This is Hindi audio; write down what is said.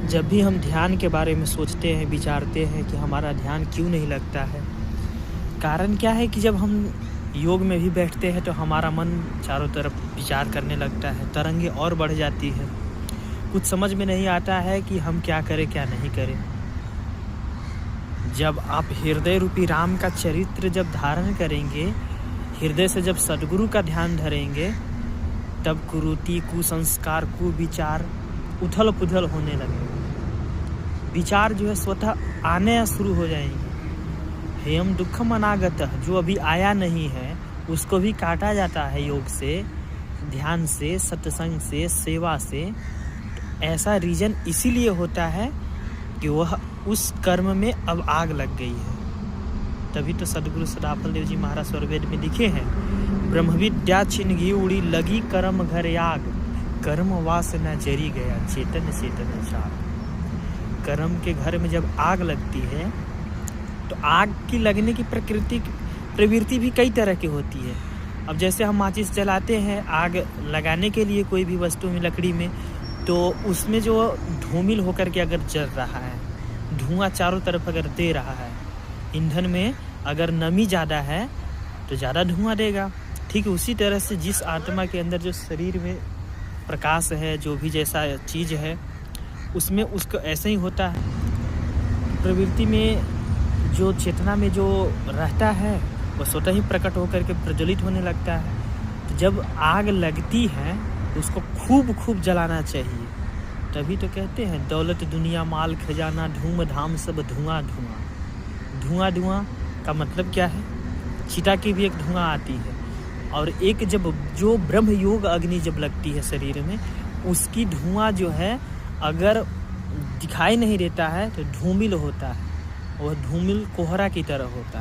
जब भी हम ध्यान के बारे में सोचते हैं, विचारते हैं कि हमारा ध्यान क्यों नहीं लगता है, कारण क्या है कि जब हम योग में भी बैठते हैं तो हमारा मन चारों तरफ विचार करने लगता है, तरंगे और बढ़ जाती है। कुछ समझ में नहीं आता है कि हम क्या करें, क्या नहीं करें। जब आप हृदय रूपी राम का चरित्र जब धारण करेंगे, हृदय से जब सद्गुरु का ध्यान धरेंगे, तब कुरीति, कुसंस्कार, कुविचार उथल पुथल होने लगेंगे। विचार जो है स्वतः आने शुरू हो जाएंगे। हेयम दुखम अनागतः, जो अभी आया नहीं है उसको भी काटा जाता है योग से, ध्यान से, सत्संग से, सेवा से। ऐसा रीजन इसीलिए होता है कि वह उस कर्म में अब आग लग गई है। तभी तो सदगुरु सदाफल देव जी महाराज स्वरवेद में लिखे हैं, ब्रह्म विद्या छिन गई उड़ी, लगी कर्म घर आग, कर्म वासना जरी गया, चेतन चेतन जाग। कर्म के घर में जब आग लगती है तो आग की लगने की प्रवृत्ति भी कई तरह की होती है। अब जैसे हम माचिस जलाते हैं आग लगाने के लिए कोई भी वस्तु में, लकड़ी में, तो उसमें जो धूमिल होकर के अगर जल रहा है, धुआं चारों तरफ अगर दे रहा है, ईंधन में अगर नमी ज़्यादा है तो ज़्यादा धुआं देगा। ठीक उसी तरह से जिस आत्मा के अंदर जो शरीर में प्रकाश है, जो भी जैसा चीज़ है उसमें उसको ऐसे ही होता है। प्रवृत्ति में जो चेतना में जो रहता है वो स्वतः ही प्रकट होकर के प्रज्वलित होने लगता है। तो जब आग लगती है तो उसको खूब खूब जलाना चाहिए। तभी तो कहते हैं दौलत दुनिया माल खजाना, धूम धाम सब धुआं धुआं। धुआं धुआं का मतलब क्या है? चिता की भी एक धुआं आती है, और एक जब जो ब्रह्म योग अग्नि जब लगती है शरीर में, उसकी धुआं जो है अगर दिखाई नहीं देता है तो धूमिल होता है, वह धूमिल कोहरा की तरह होता है।